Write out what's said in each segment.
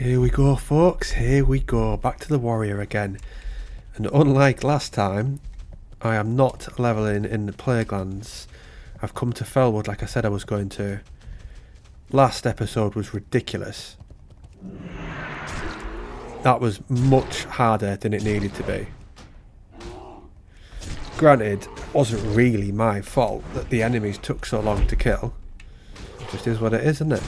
Here we go, folks, here we go, back to the warrior again. And unlike last time, I am not leveling in the Plaguelands. I've come to Felwood like I said I was going to. Last episode was ridiculous. That was much harder than it needed to be. Granted, it wasn't really my fault that the enemies took so long to kill. It just is what it is, isn't it?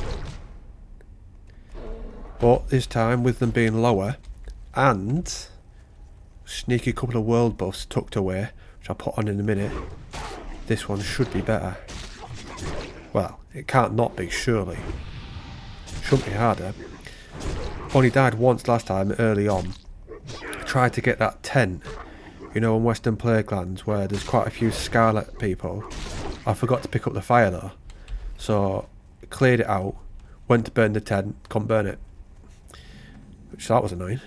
But this time, with them being lower, and sneaky couple of world buffs tucked away, which I'll put on in a minute, this one should be better. Well, it can't not be, surely. Shouldn't be harder. Only died once last time, early on. I tried to get that tent, you know, in Western Plaguelands, where there's quite a few Scarlet people. I forgot to pick up the fire though. So, cleared it out, went to burn the tent, couldn't burn it. Which that was annoying.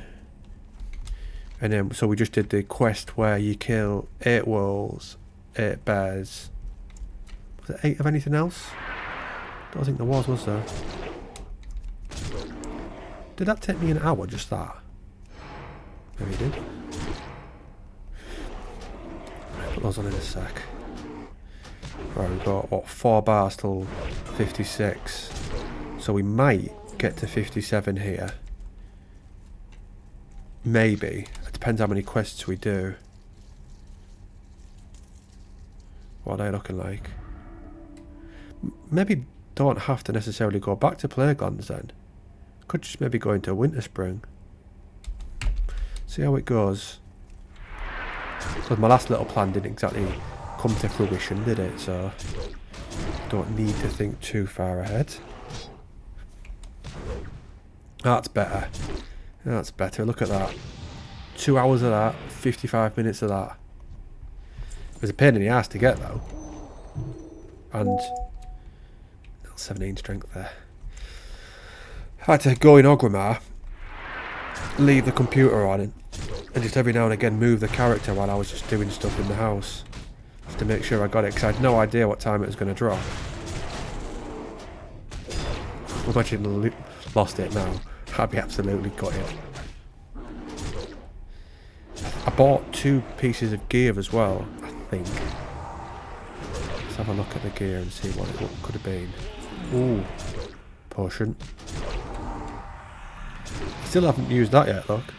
And then, so we just did the quest where you kill 8 wolves, 8 bears. Was it 8 of anything else? Don't think there was there? Did that take me an hour, just that? Maybe it did. Put those on in a sec. Right, we've got, what, 4 bars till 56. So we might get to 57 here. Maybe. It depends how many quests we do. What are they looking like? Maybe don't have to necessarily go back to Plaguelands then. Could just maybe go into Winter Spring. See how it goes. Because my last little plan didn't exactly come to fruition, did it? So don't need to think too far ahead. That's better. That's better. Look at that. 2 hours of that, 55 minutes of that. It was a pain in the ass to get though. And 17 strength there. I had to go in Orgrimmar, leave the computer on, and just every now and again move the character while I was just doing stuff in the house. Just to make sure I got it, because I had no idea what time it was going to drop. Imagine I lost it now. I'd be absolutely gutted. I bought 2 pieces of gear as well, I think. Let's have a look at the gear and see what it could have been. Ooh, potion. Still haven't used that yet, look.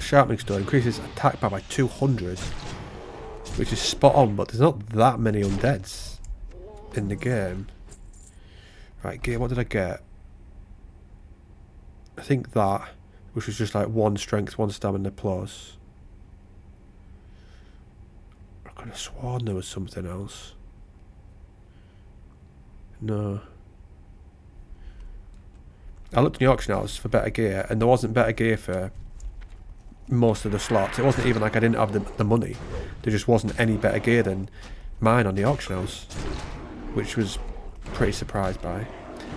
Sharpening stone increases attack power by 200, which is spot on, but there's not that many undeads in the game. Right, gear, what did I get? I think that, which was just like 1 strength, 1 stamina plus. I could have sworn there was something else. No. I looked in the auction house for better gear, and there wasn't better gear for most of the slots. It wasn't even like I didn't have the money. There just wasn't any better gear than mine on the auction house, which was pretty surprised by.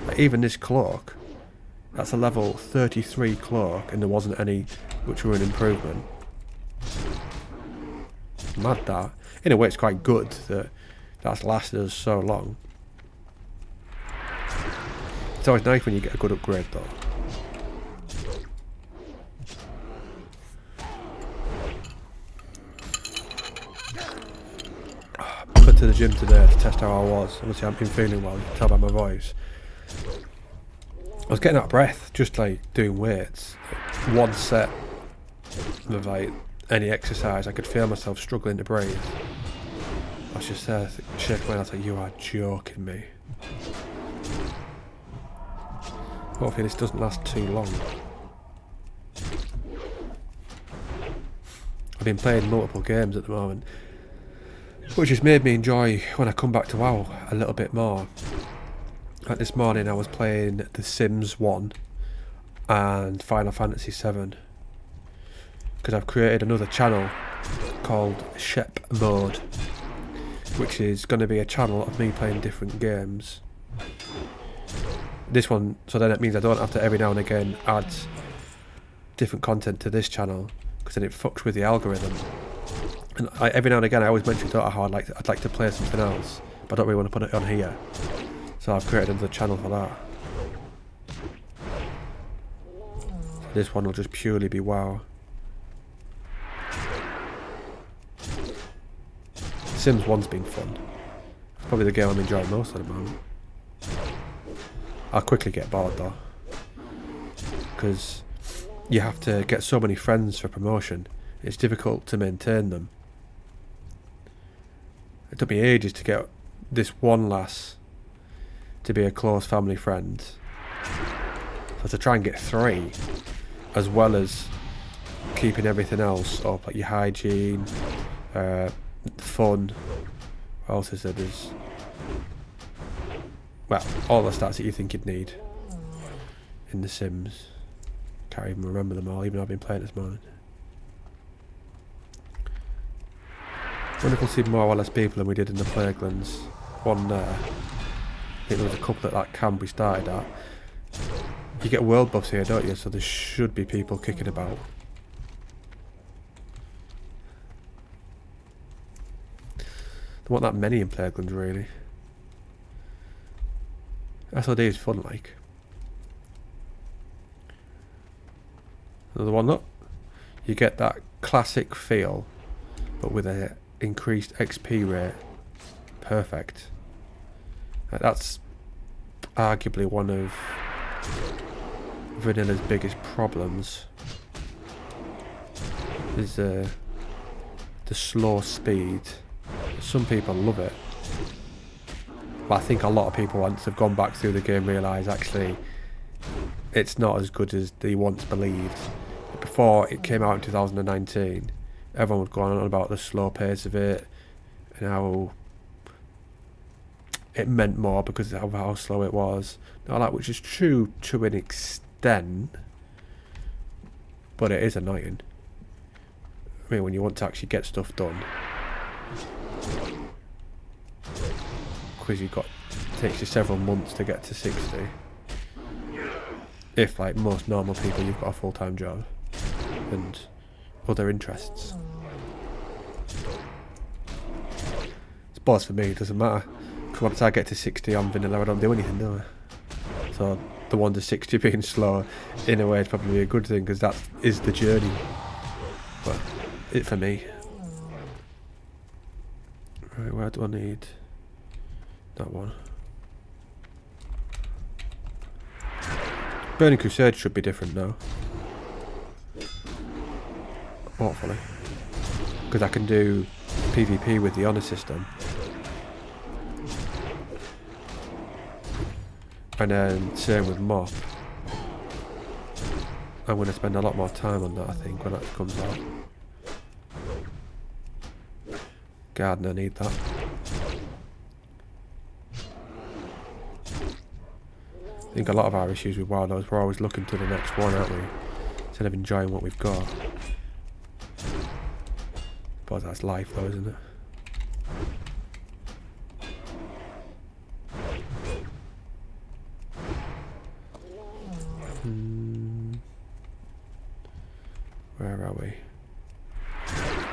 Like even this cloak, that's a level 33 cloak, and there wasn't any which were an improvement. Mad that. In a way, it's quite good that that's lasted us so long. It's always nice when you get a good upgrade though. I went to the gym today to test how I was. Obviously I haven't been feeling well, you can tell by my voice. I was getting out of breath just like doing weights. One set of like any exercise, I could feel myself struggling to breathe. I was just there shaking my head, I was like, you are joking me. Hopefully this doesn't last too long. I've been playing multiple games at the moment, which has made me enjoy when I come back to WoW a little bit more. Like this morning I was playing The Sims 1 and Final Fantasy 7. Because I've created another channel called Shep Mode, which is going to be a channel of me playing different games. This one, so then it means I don't have to every now and again add different content to this channel, because then it fucks with the algorithm. And every now and again I always mention how I'd like to play something else, but I don't really want to put it on here. So I've created another channel for that. This one will just purely be WoW. Sims 1's been fun. Probably the game I'm enjoying most at the moment. I'll quickly get bored though, because you have to get so many friends for promotion. It's difficult to maintain them. It took me ages to get this one lass to be a close family friend. So to try and get 3, as well as keeping everything else up, like your hygiene, fun. What else is there? There's, well, all the stats that you think you'd need in The Sims. Can't even remember them all, even though I've been playing this morning. I wonder if we'll see more or less people than we did in the Plaguelands. One there. I think there was a couple at that camp we started at. You get world buffs here, don't you? So there should be people kicking about. There weren't that many in Plaguelands, really. SOD is fun, like. Another one up. You get that classic feel, but with a increased XP rate. Perfect. That's arguably one of Vanilla's biggest problems. Is the slow speed. Some people love it, but I think a lot of people, once they've gone back through the game, realise actually it's not as good as they once believed. Before it came out in 2019, everyone would go on about the slow pace of it and how it meant more because of how slow it was. Now that, which is true to an extent, but it is annoying. I mean, when you want to actually get stuff done, because it takes you several months to get to 60. If, like most normal people, you've got a full-time job and other interests. It's boss for me, it doesn't matter. Because once I get to 60 on vanilla, I don't do anything, do I? So the 1 to 60 being slow, in a way, is probably a good thing, because that is the journey. But it for me. Right, where do I need that one? Burning Crusade should be different now. Hopefully. Because I can do PvP with the honour system. And then same with Mop. I'm going to spend a lot more time on that, I think, when that comes out. Garden, I need that. I think a lot of our issues with WoW is we're always looking to the next one, aren't we? Instead of enjoying what we've got. But that's life though, isn't it? Where are we?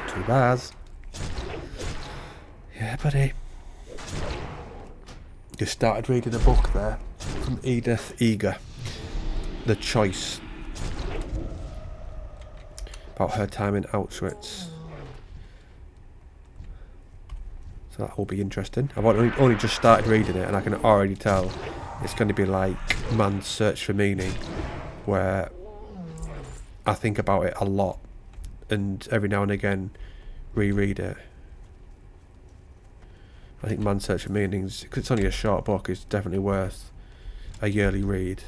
2 bars. Yeah, buddy. Just started reading a book there from Edith Eger, The Choice, about her time in Auschwitz. So that will be interesting. I've only just started reading it, and I can already tell it's going to be like Man's Search for Meaning, where I think about it a lot and every now and again reread it. I think Man's Search for Meaning, because it's only a short book, is definitely worth a yearly read.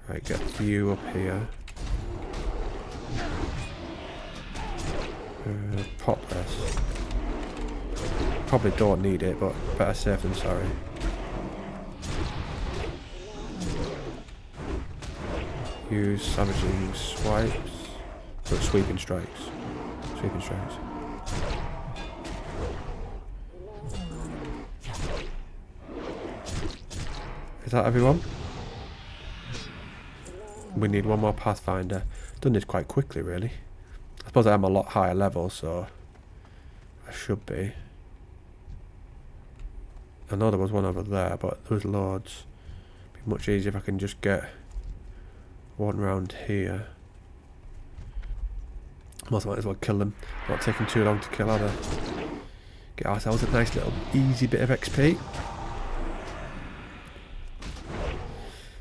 Right, get you up here. Pop this. Probably don't need it, but better safe than sorry. Use Savaging Swipes, but Sweeping Strikes. Sweeping Strikes. Is that everyone? We need one more Pathfinder. Done this quite quickly, really. I suppose I am a lot higher level, so I should be. I know there was one over there, but there was loads. It'd be much easier if I can just get One round here. Might as well kill them. Not taking too long to kill either. Get ourselves a nice little easy bit of XP.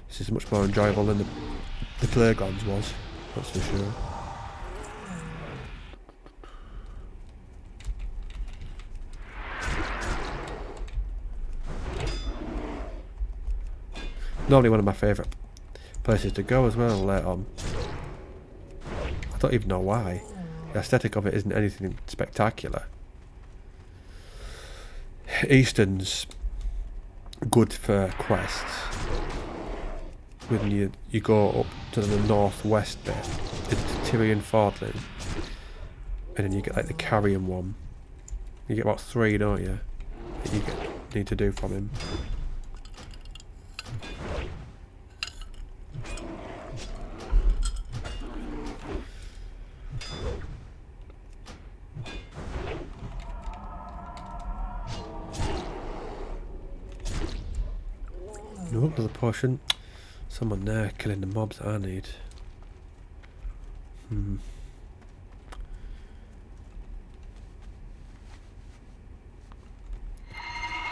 This is much more enjoyable than the playgrounds was, that's for sure. Normally one of my favourite places to go as well later on. I don't even know why. The aesthetic of it isn't anything spectacular. Eastern's good for quests. When you go up to the northwest bit, into Tyrian Fordling, and then you get like the Carrion one. You get about 3, don't you? That you need to do from him. Nope, another potion. Someone there killing the mobs that I need.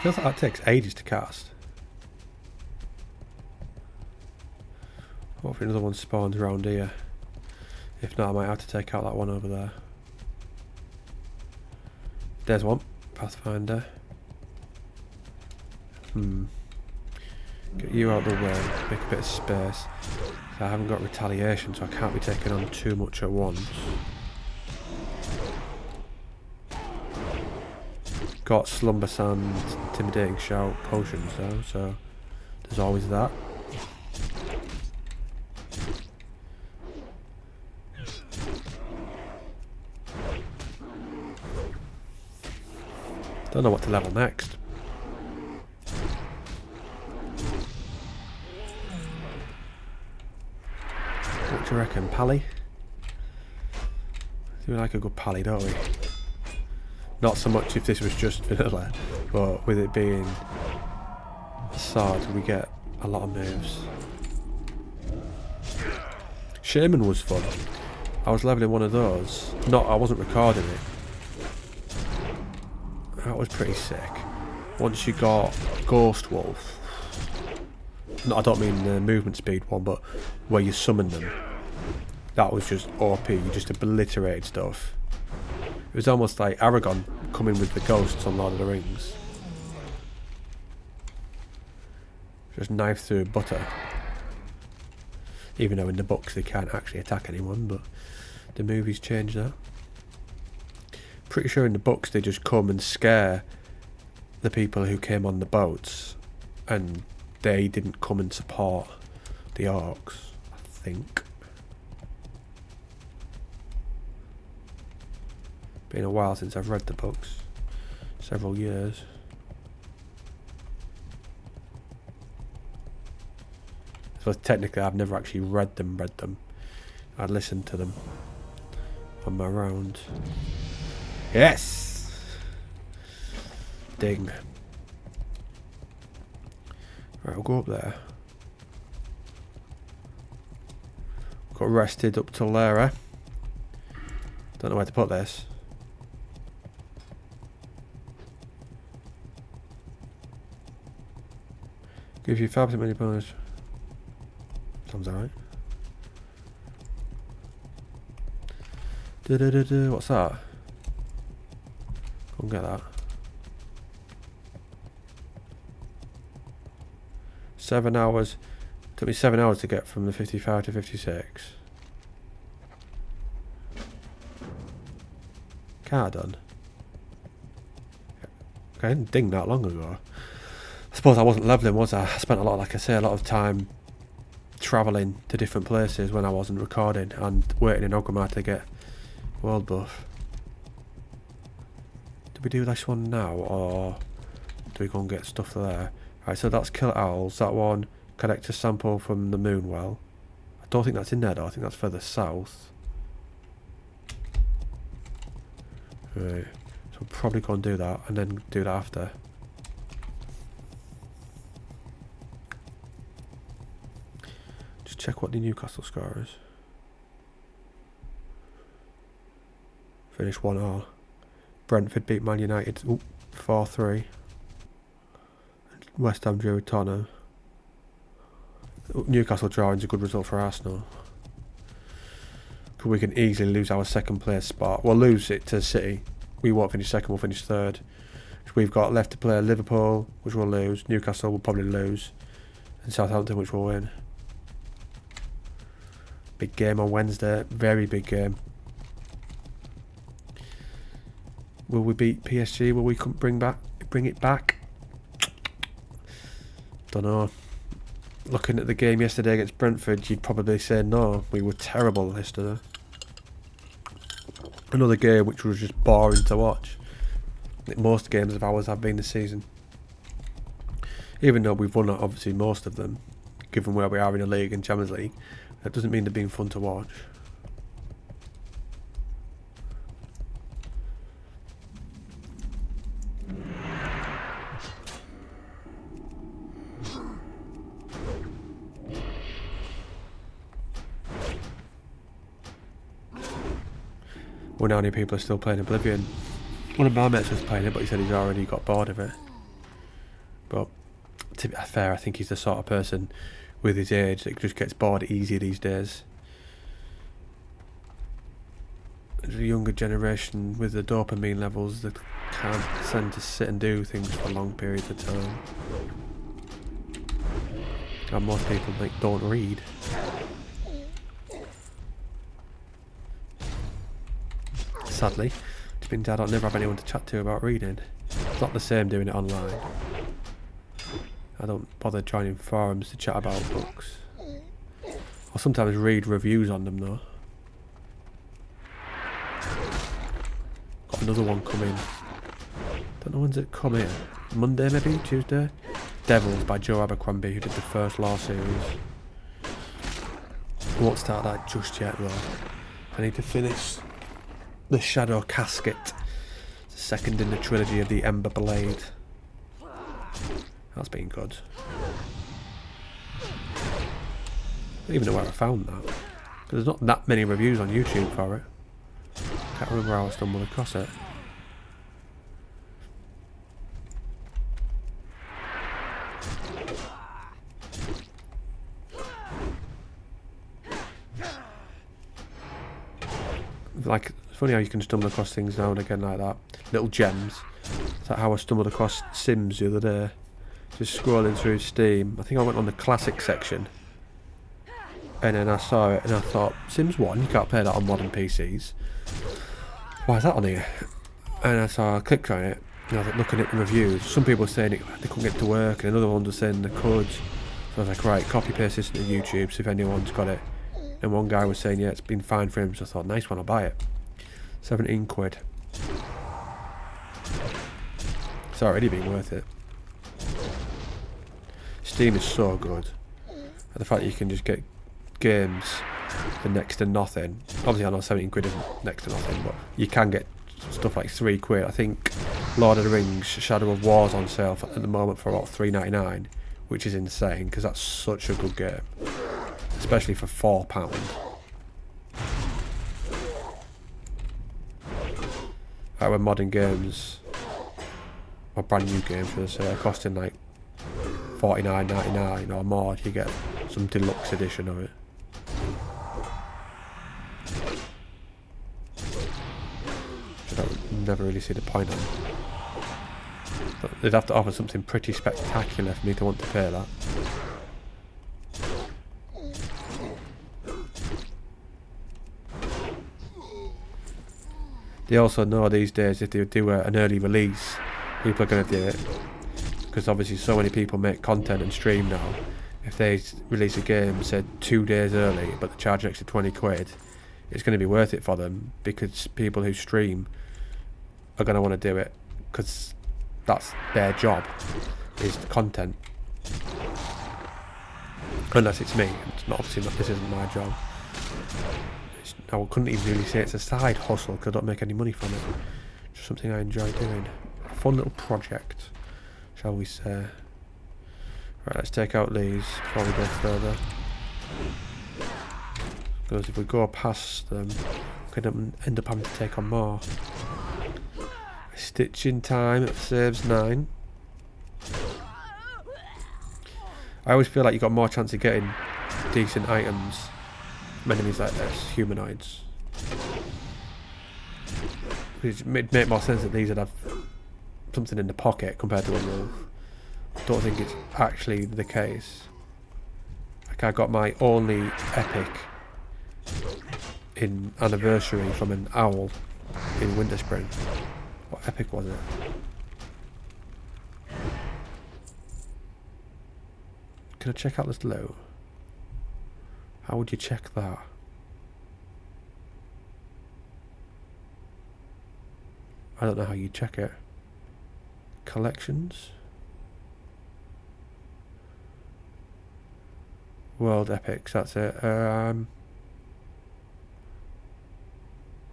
Feels like that takes ages to cast. Hopefully another one spawns around here. If not, I might have to take out that one over there. There's one. Pathfinder. Get you out of the way, make a bit of space. So I haven't got retaliation, so I can't be taking on too much at once. Got Slumber Sand, Intimidating Shout, potions though, so there's always that. Don't know what to level next. What do you reckon, Pally? We like a good Pally, don't we? Not so much if this was just vanilla, but with it being a sword, we get a lot of moves. Shaman was fun. I was leveling one of those. I wasn't recording it. That was pretty sick. Once you got Ghost Wolf, no, I don't mean the movement speed one, but where you summon them. That was just OP, you just obliterated stuff. It was almost like Aragon coming with the ghosts on Lord of the Rings. Just knife through butter. Even though in the books they can't actually attack anyone, but the movies changed that. Pretty sure in the books they just come and scare the people who came on the boats, and they didn't come and support the orcs, I think. Been a while since I've read the books. Several years. So technically I've never actually read them. I listened to them on my round. Yes! Ding. Right, I'll go up there. Got rested up to Lara. Don't know where to put this. Give you 5% many bonus. Sounds alright. What's that? Go and get that. 7 hours. Took me 7 hours to get from the 55 to 56. Car done. I didn't ding that long ago. I suppose I wasn't leveling, was I? I spent a lot, like I say, a lot of time travelling to different places when I wasn't recording and waiting in Ogrimmar to get world buff. Do we do this one now, or do we go and get stuff there? Right, so that's Kill Owls. That one, collect a sample from the Moonwell. I don't think that's in there though, I think that's further south. Right, so we'll probably go and do that, and then do that after. check what the Newcastle score is. Finished 1-0. Brentford beat Man United 4-3. West Ham drew with Tottenham. Newcastle drawing is a good result for Arsenal. We can easily lose our second place spot. We'll lose it to City. We won't finish second, we'll finish third. We've got left to play Liverpool, which we'll lose. Newcastle will probably lose. And Southampton, which will win. Big game on Wednesday. Very big game. Will we beat PSG? Will we bring it back? Don't know. Looking at the game yesterday against Brentford, you'd probably say no. We were terrible yesterday. Another game which was just boring to watch. I think most games of ours have been this season. Even though we've won obviously most of them, given where we are in the league and Champions League, that doesn't mean they're being fun to watch. Well, how many people are still playing Oblivion? One of my mates was playing it, but he said he's already got bored of it. But to be fair, I think he's the sort of person with his age that just gets bored easy these days. The younger generation with the dopamine levels that can't stand to sit and do things for long periods of time. And most people don't read. Sadly, it's been dad, I never have anyone to chat to about reading. It's not the same doing it online. I don't bother joining forums to chat about books. I'll sometimes read reviews on them though. Got another one coming. Don't know when's it come in. Monday maybe? Tuesday? Devils by Joe Abercrombie, who did the first Law series. I won't start that just yet though. I need to finish The Shadow Casket. It's the second in the trilogy of the Ember Blade. That's been good. I don't even know where I found that. Because there's not that many reviews on YouTube for it. Can't remember how I stumbled across it. Like, it's funny how you can stumble across things now and again like that. Little gems. It's like how I stumbled across Sims the other day. Just scrolling through Steam. I think I went on the classic section. And then I saw it and I thought, Sims 1, you can't play that on modern PCs. Why is that on here? And I clicked on it and I was looking at the reviews. Some people were saying they couldn't get to work and another one was saying the codes. So I was like, right, copy paste this into YouTube, see if anyone's got it. And one guy was saying, yeah, it's been fine for him. So I thought, nice one, I'll buy it. 17 quid. It's already been worth it. Steam is so good. And the fact that you can just get games for next to nothing. Obviously I know 17 quid isn't next to nothing, but you can get stuff like 3 quid. I think Lord of the Rings Shadow of War's on sale at the moment for about £3.99, which is insane because that's such a good game. Especially for £4. Like when modern games, or brand new games should I say, are costing like £49.99 or more, you get some deluxe edition of it. Which I never really see the point of. But they'd have to offer something pretty spectacular for me to want to pay that. They also know these days if they do an early release, people are going to do it. Because obviously so many people make content and stream now. If they release a game, said 2 days early, but they charge an extra 20 quid, it's going to be worth it for them. Because people who stream are going to want to do it. Because that's their job, is the content. Unless it's me. It's not, obviously not, this isn't my job. I couldn't even really say it's a side hustle because I don't make any money from it. Just something I enjoy doing. A fun little project, shall we say. Right, let's take out these before we go further. Because if we go past them, we could end up having to take on more. Stitching time, it saves 9. I always feel like you got more chance of getting decent items from enemies like this, humanoids. It'd make more sense that these would have something in the pocket compared to a wolf. I don't think it's actually the case. Like, I got my only epic in anniversary from an owl in Winter Spring. What epic was it? Can I check out this low? How would you check that? I don't know how you check it. Collections? World epics, that's it.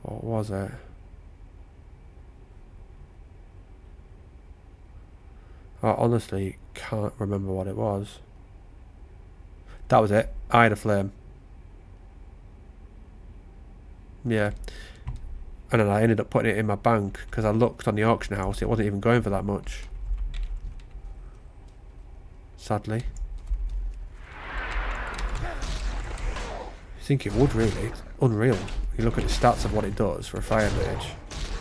What was it? I honestly can't remember what it was. That was it. Eye of the Flame. Yeah. And then I ended up putting it in my bank because I looked on the auction house. It wasn't even going for that much. Sadly. You think it would really. It's unreal. You look at the stats of what it does for a fire mage.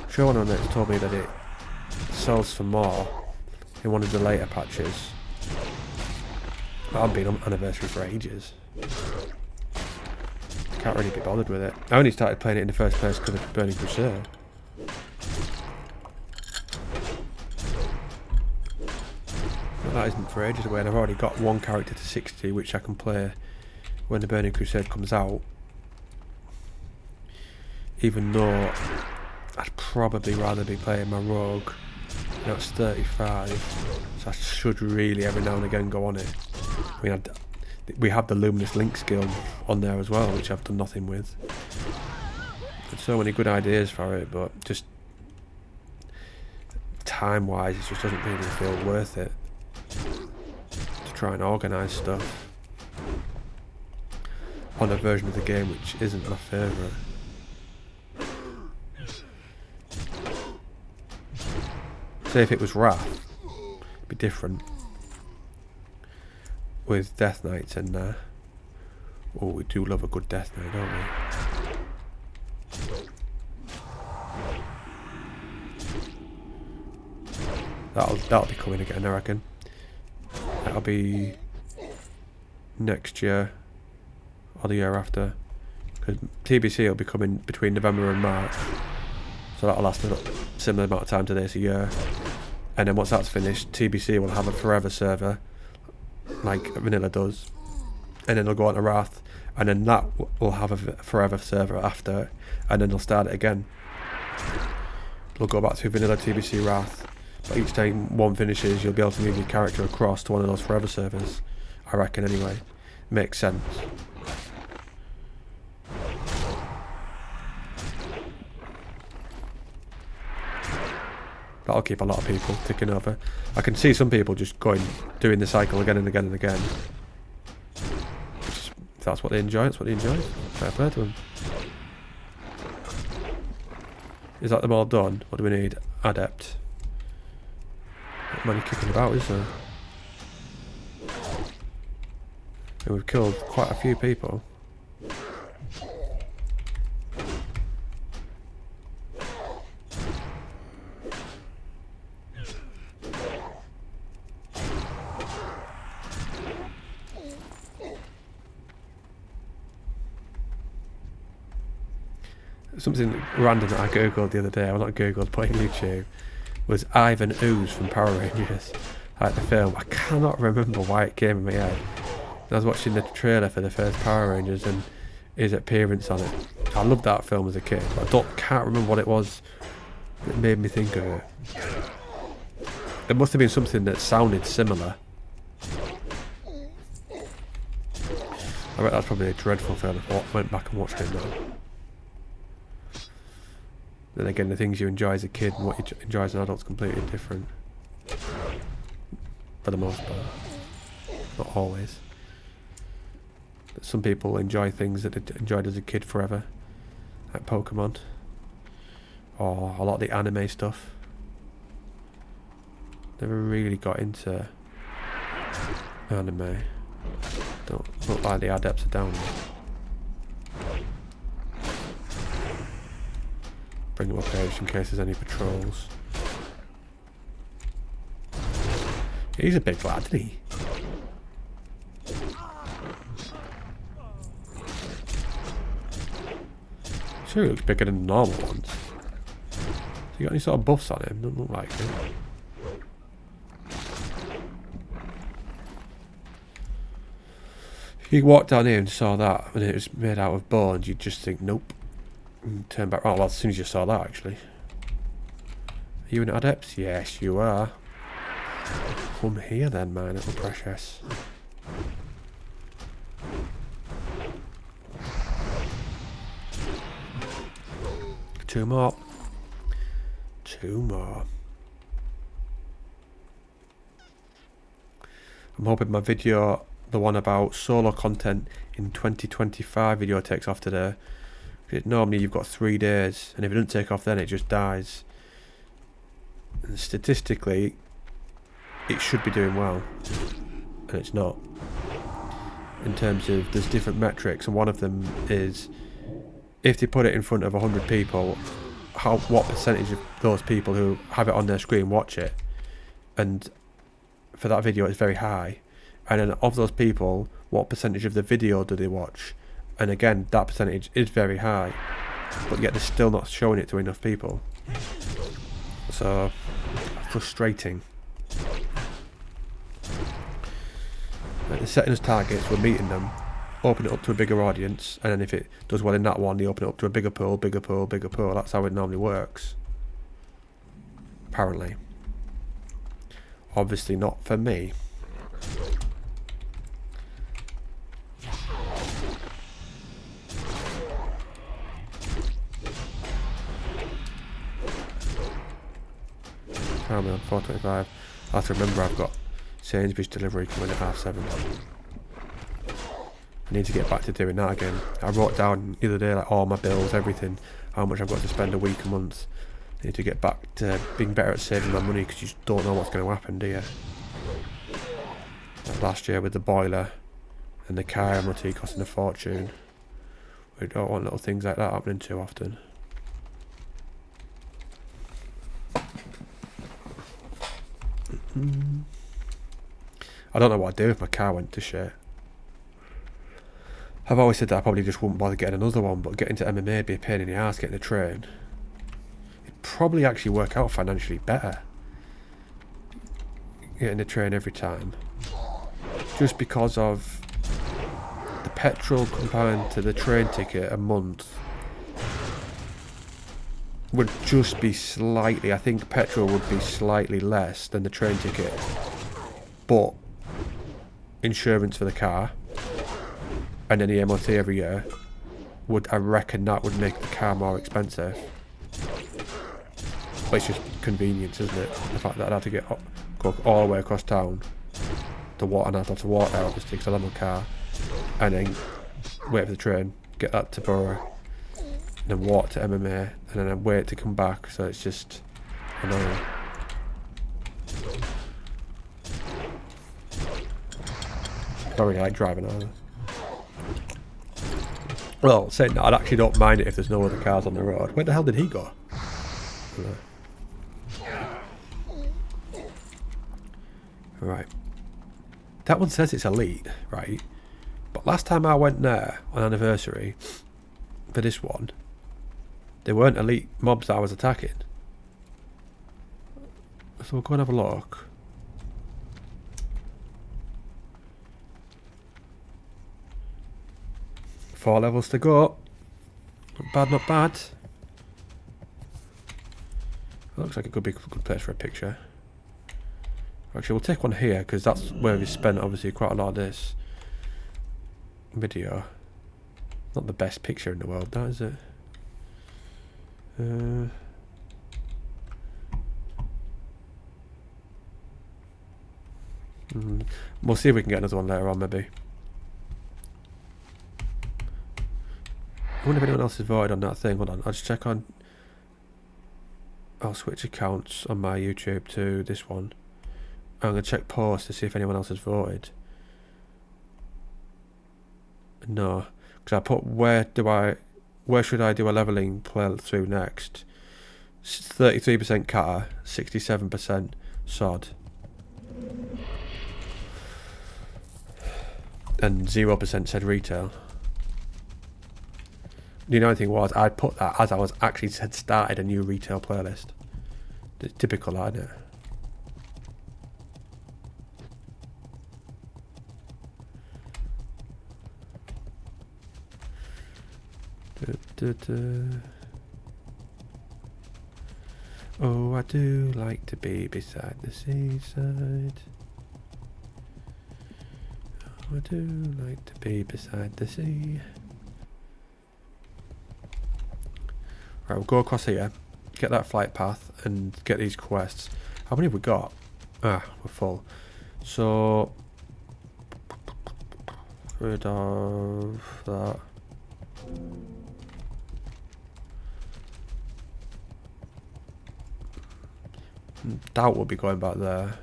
I'm sure one of them told me that it sells for more in one of the later patches. But I've been on anniversary for ages. Can't really be bothered with it. I only started playing it in the first place because of Burning Crusade. But that isn't for ages away, and I've already got one character to 60 which I can play when the Burning Crusade comes out. Even though I'd probably rather be playing my rogue. Now it's 35, so I should really every now and again go on it. I mean, we have the Luminous Link skill on there as well, which I've done nothing with. There's so many good ideas for it, but just time-wise, it just doesn't really feel worth it to try and organise stuff on a version of the game which isn't my favourite. Say if it was Wrath, it'd be different. With Death Knights in there. Oh, we do love a good Death Knight, don't we? That'll be coming again, I reckon. That'll be next year or the year after. Because TBC will be coming between November and March, so that'll last a similar amount of time to this, a year. And then once that's finished, TBC will have a forever server, like Vanilla does, and then they'll go on to Wrath, and then that will have a forever server after, and then they'll start it again. They'll go back to Vanilla, TBC, Wrath, but each time one finishes, you'll be able to move your character across to one of those forever servers, I reckon anyway. Makes sense. That'll keep a lot of people ticking over. I can see some people just doing the cycle again and again and again. If that's what they enjoy, that's what they enjoy. Fair play to them. Is that them all done? What do we need? Adept. Not many kicking about, is there? And we've killed quite a few people. Something random that I googled the other day, well not googled, but in YouTube, was Ivan Ooze from Power Rangers, like the film. I cannot remember why it came in my head. I was watching the trailer for the first Power Rangers and his appearance on it. I loved that film as a kid, but I can't remember what it was that made me think of it. It must have been something that sounded similar. I bet that's probably a dreadful film if I went back and watched it now. Then again, the things you enjoy as a kid and what you enjoy as an adult is completely different. For the most part. Not always. Some people enjoy things that they enjoyed as a kid forever, like Pokemon, or a lot of the anime stuff. Never really got into anime. Don't look like the adepts are down there. Bring them up here just in case there's any patrols. He's a big lad, isn't he? Sure, he looks bigger than the normal ones. Has he got any sort of buffs on him? Doesn't look like it. If you walked down here and saw that and it was made out of bones, you'd just think, nope. And turn back. Oh, well, as soon as you saw that, actually. Are you an adept? Yes, you are. Come here then, my little precious. Two more. Two more. I'm hoping my video, the one about solo content in 2025 video, takes off today. Normally you've got 3 days, and if it doesn't take off then it just dies. And statistically it should be doing well, and it's not. In terms of, there's different metrics, and one of them is if they put it in front of 100 people, what percentage of those people who have it on their screen watch it. And for that video it's very high, and then of those people, what percentage of the video do they watch? And again, that percentage is very high, but yet they're still not showing it to enough people. So frustrating. Like, they're setting us targets, we're meeting them, open it up to a bigger audience, and then if it does well in that one, they open it up to a bigger pool, bigger pool, bigger pool. That's how it normally works. Apparently. Obviously not for me. I'm on 4:25. I have to remember I've got Sainsbury's delivery coming at 7:30. I need to get back to doing that again. I wrote down the other day like all my bills, everything, how much I've got to spend a week, a month. I need to get back to being better at saving my money, because you just don't know what's going to happen, do you? Like last year with the boiler and the car MOT costing a fortune. We don't want little things like that happening too often. I don't know what I'd do if my car went to shit. I've always said that I probably just wouldn't bother getting another one, but getting to MMA would be a pain in the ass. Getting a train, it'd probably actually work out financially better getting a train every time, just because of the petrol compared to the train ticket a month would just be slightly, I think petrol would be slightly less than the train ticket, but insurance for the car and any MOT every year would, I reckon that would make the car more expensive. But it's just convenience, isn't it? The fact that I'd have to go all the way across town to walk, and I'd have to walk there obviously because I have my car, and then wait for the train, get that to Borough, and then walk to MMA, and then I'd wait to come back, so it's just annoying. Don't really like driving either. Well, saying that, I actually don't mind it if there's no other cars on the road. Where the hell did he go? Right. That one says it's elite, right? But last time I went there on anniversary for this one, they weren't elite mobs that I was attacking. So we'll go and have a look. Four levels to go. Not bad, not bad. Looks like it could be a good place for a picture. Actually, we'll take one here because that's where we spent obviously quite a lot of this video. Not the best picture in the world, that is it? We'll see if we can get another one later on, maybe. wonder if anyone else is voted on that thing. Hold on, I'll just check on. I'll switch accounts on my YouTube to this one. I'm going to check posts to see if anyone else has voted. No, because I put where should I do a leveling play through next? 33% Kata, 67% Sod, and 0% said retail. The only thing was I put that as I was actually had started a new retail playlist. It's typical, isn't it? Oh, I do like to be beside the seaside. Oh, I do like to be beside the sea. Right, we'll go across here, get that flight path, and get these quests. How many have we got? Ah, we're full. So, rid of that. Doubt we'll be going back there.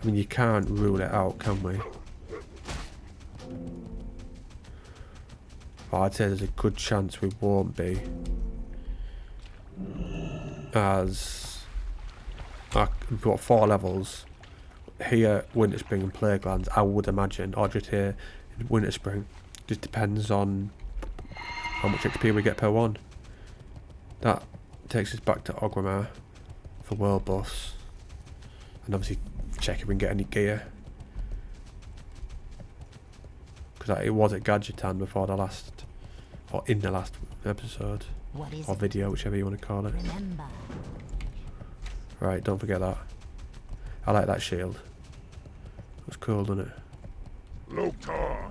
I mean, you can't rule it out, can we? But I'd say there's a good chance we won't be. As we've got 4 levels. Here, Winter Spring and Plaguelands, I would imagine. Or just here, in Winter Spring. Just depends on how much XP we get per one. That takes us back to Orgrimmar for world buffs, and obviously check if we can get any gear, because it was at Gadgetan before the last, or in the last episode or video, whichever you want to call it. Remember. Right, don't forget that. I like that shield. Looks cool, doesn't it? Loktar.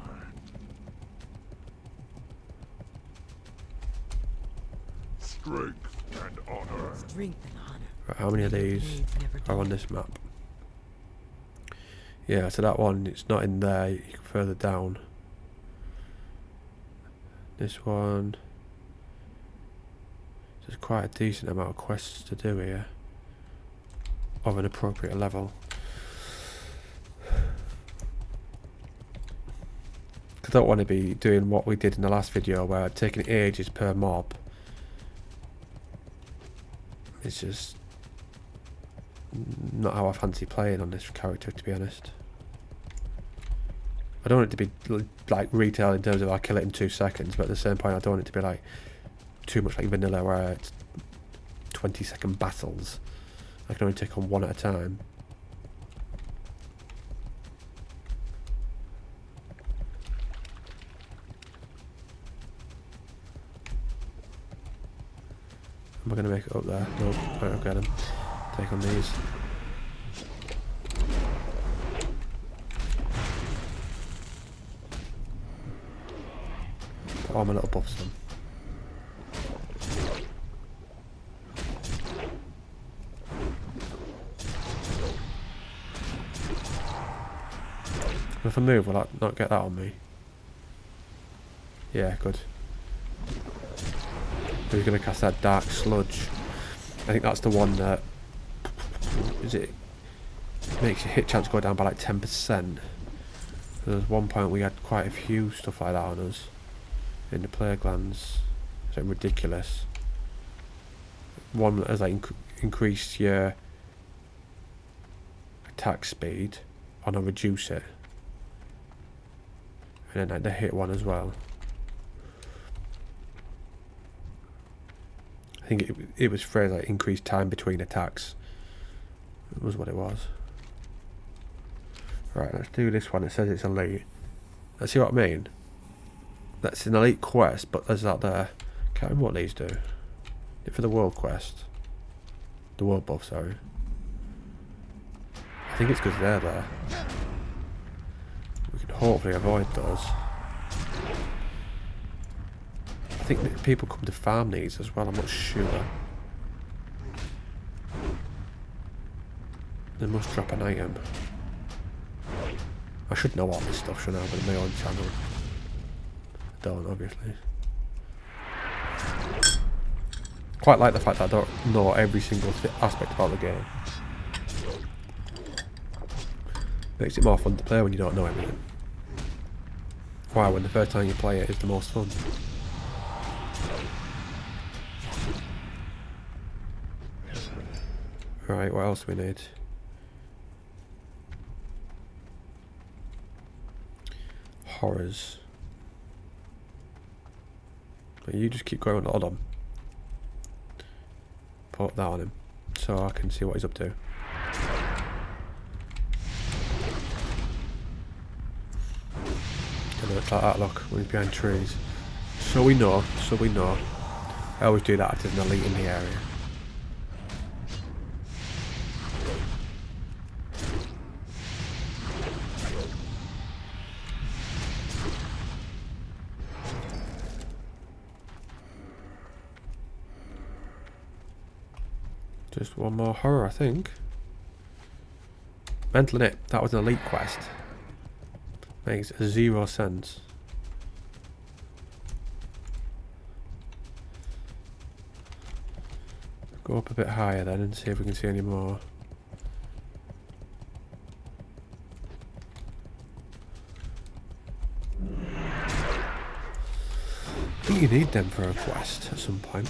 Strength and honor. Strength and honor. Right, how many of these are on this map? Yeah, so that one, it's not in there, you can further down. This one, there's quite a decent amount of quests to do here, of an appropriate level. I don't want to be doing what we did in the last video, where I'd taken ages per mob. It's just not how I fancy playing on this character, to be honest. I don't want it to be like retail in terms of I kill it in 2 seconds, but at the same point I don't want it to be like too much like vanilla where it's 20-second battles. I can only take on one at a time. Am I going to make it up there? Nope. Right, I'll get him. Take on these. Put all my little buffs on. If I move, will that not get that on me? Yeah, good. Who's going to cast that dark sludge? I think that's the one that makes your hit chance go down by like 10%. There was one point we had quite a few stuff like that on us in the Plaguelands. It's like ridiculous. One that has like increased your attack speed, or not reduce it, and then like the hit one as well. I think it was phrased like increased time between attacks. It was what it was. Right, let's do this one. It says it's elite. Let's see what I mean. That's an elite quest, but there's that there. Can't remember what these do. For the world quest. The world buff, sorry. I think it's because they're there. We can hopefully avoid those. I think that people come to farm these as well, I'm not sure. They must drop an item. I should know all this stuff, shouldn't I, with my own channel. don't, obviously. Quite like the fact that I don't know every single aspect about the game. Makes it more fun to play when you don't know everything. Why, when the first time you play it is the most fun. Right, what else do we need? Horrors. You just keep going, hold on. Put that on him, so I can see what he's up to. And it's like that, look, when he's behind trees. So we know. I always do that if there's an elite in the area. Just one more horror, I think. Mental in it. That was an elite quest. Makes 0 sense. Go up a bit higher then and see if we can see any more. I think you need them for a quest at some point.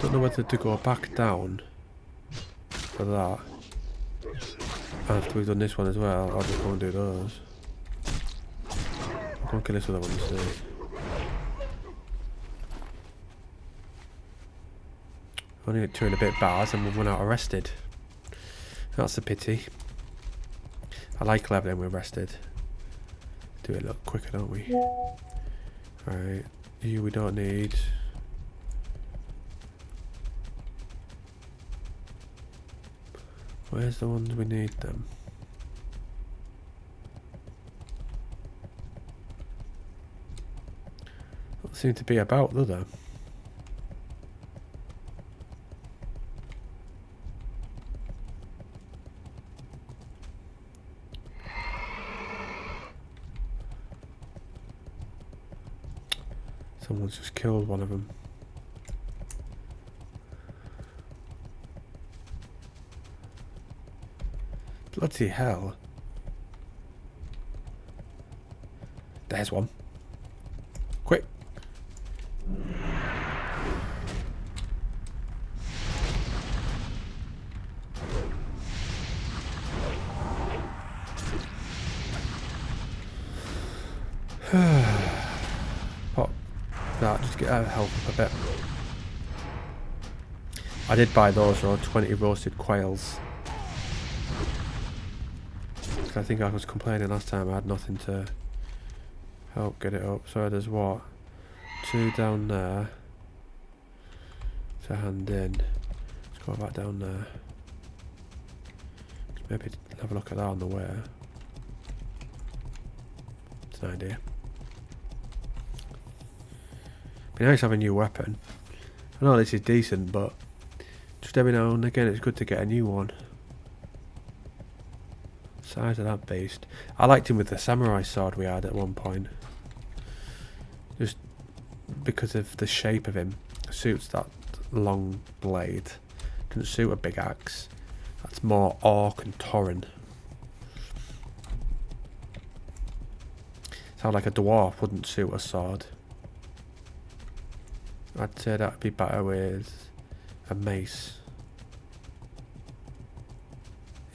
Don't know whether to go back down for that after we've done this one as well. I'll just go and do those. I'll go and kill this other one instead. Only at 2 and a bit bars and we've run out arrested. That's a pity. I like leveling with rested. Do it a little quicker, don't we? Right, you we don't need. Where's the ones we need them? Don't seem to be about, do they? Someone's just killed one of them. Bloody hell. There's one. Quick. Pop that, just get our health up a bit. I did buy those though, 20 roasted quails. I think I was complaining last time I had nothing to help get it up. So there's what? 2 down there to hand in. Let's go back down there. Maybe have a look at that on the way. It's an idea. Be nice to have a new weapon. I know this is decent, but just every now and again it's good to get a new one. Size of that beast. I liked him with the samurai sword we had at one point. Just because of the shape of him. Suits that long blade. Doesn't suit a big axe. That's more orc and tauren. Sound like a dwarf wouldn't suit a sword. I'd say that'd be better with a mace.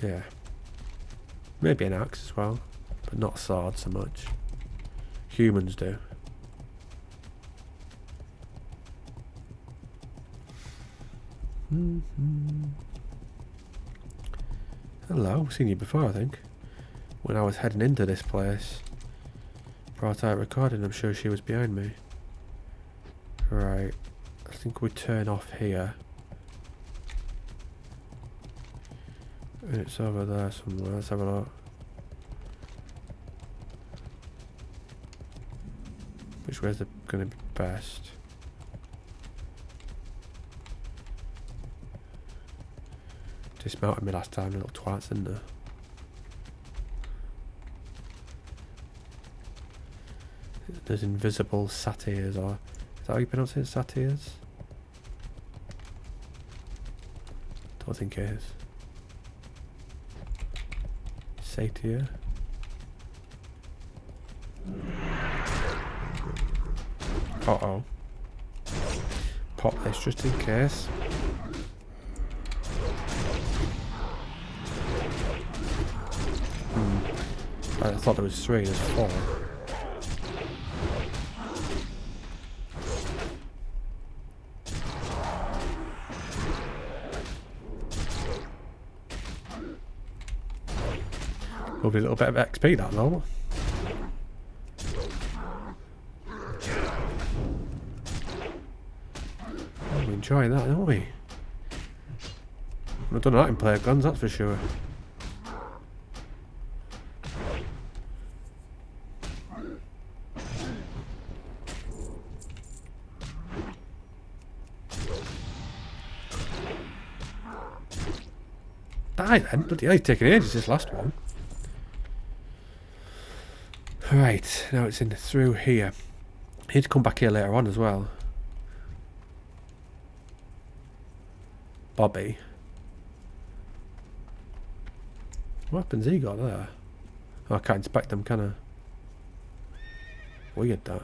Yeah. Maybe an axe as well, but not a sword so much. Humans do. Hello, I've seen you before I think. When I was heading into this place. Brought out recording, I'm sure she was behind me. Right, I think we turn off here. And it's over there somewhere, let's have a look. Which way's going to be best? Dismounted me last time, little twats, didn't they? There's invisible satyrs, or is that how you pronounce it? Satyrs? Don't think it is. Satyr. Uh-oh. Pop this just in case. I thought there was 3, there's 4. Lovely little bit of XP that though. We enjoy that, don't we? We've done that in player guns, that's for sure. Die then, bloody hell, it's taking ages this last one. Right, now it's in through here. I need to come back here later on as well. Bobby. What weapons he got there? Oh, I can't inspect them, can I? Weird that.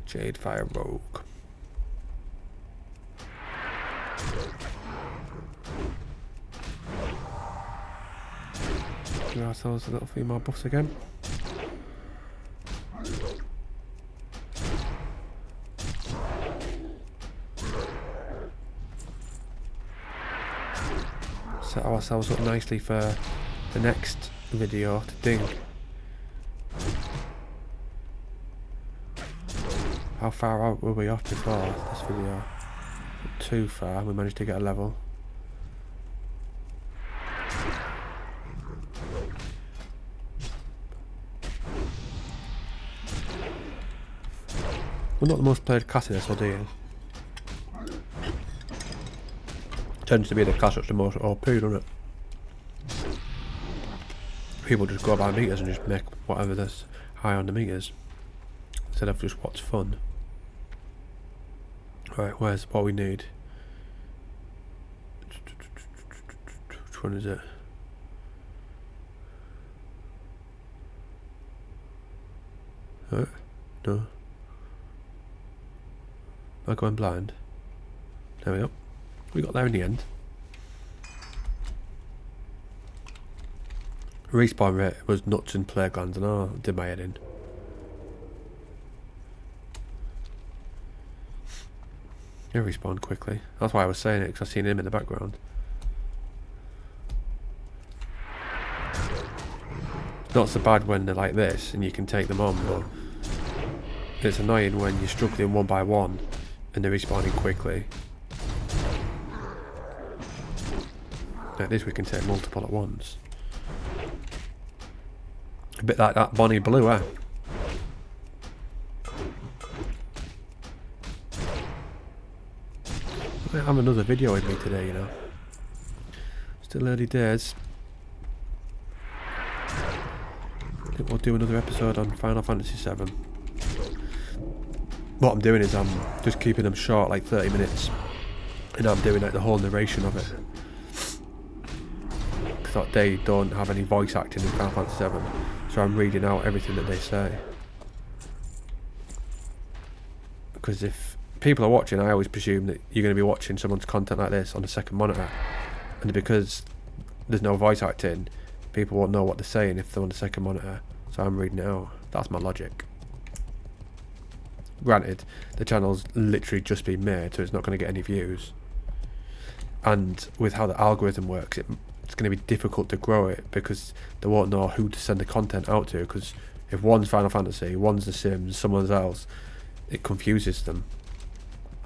Jade Fire Rogue. Give ourselves a little few more buffs again. Set ourselves up nicely for the next video to ding. How far out were we off before this video? Not too far, we managed to get a level. We're not the most played class in this, or do you? Tends to be the class that's the most OP, doesn't it? People just go by meters and just make whatever that's high on the meters instead of just what's fun. Right, where's what we need? Which one is it? No. Am I going blind? There we go. We got there in the end. Respawn rate was nuts in Playgrounds, and I did my head in. He respawned quickly. That's why I was saying it, because I seen him in the background. It's not so bad when they're like this and you can take them on, but it's annoying when you're struggling one by one and they're respawning quickly. Like this, we can take multiple at once. A bit like that Bonnie Blue, eh? I might have another video with me today, you know. Still early days. I think we'll do another episode on Final Fantasy VII. What I'm doing is I'm just keeping them short, like 30 minutes. And I'm doing like the whole narration of it. Because they don't have any voice acting in Final Fantasy VII. So I'm reading out everything that they say. Because if people are watching, I always presume that you're going to be watching someone's content like this on a second monitor. And because there's no voice acting, people won't know what they're saying if they're on the second monitor. So I'm reading it out. That's my logic. Granted, the channel's literally just been made, so it's not going to get any views. And with how the algorithm works, it's going to be difficult to grow it because they won't know who to send the content out to. Because if one's Final Fantasy, one's The Sims, someone else, it confuses them.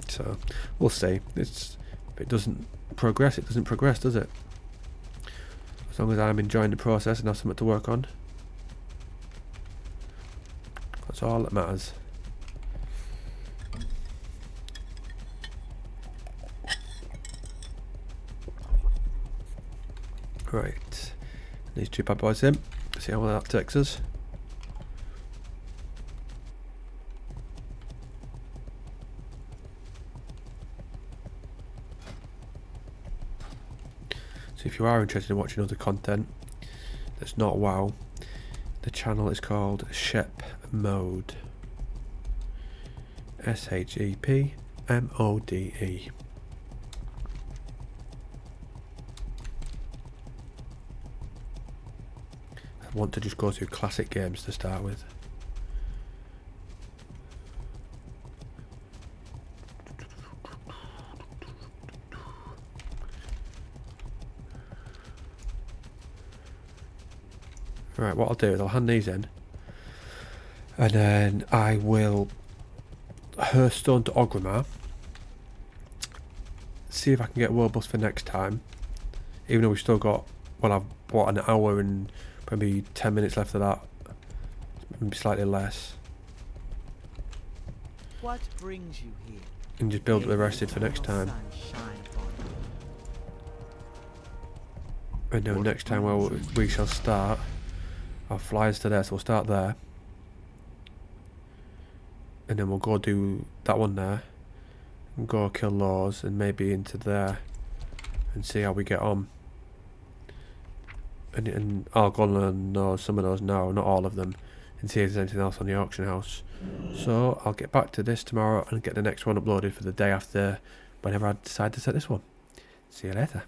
So we'll see. If it doesn't progress, it doesn't progress, does it? As long as I'm enjoying the process and have something to work on, that's all that matters. Right. These two bad boys in. See how well that takes us. So if you are interested in watching other content that's not WoW, the channel is called Shep Mode. SHEPMODE. I want to just go through classic games to start with. Right, what I'll do is I'll hand these in, and then I will Hearthstone to Orgrimmar, see if I can get World Bus for next time, even though we've still got, well, I've bought an hour and probably 10 minutes left of that, maybe slightly less, What brings you here? and just build up the rest of it for next time. And then next time we shall start, our flies to there, so we'll start there, and then we'll go do that one there, and go kill those, and maybe into there, and see how we get on. And I'll go and learn some of those now, not all of them, and see if there's anything else on the auction house. So I'll get back to this tomorrow and get the next one uploaded for the day after, whenever I decide to set this one. See you later.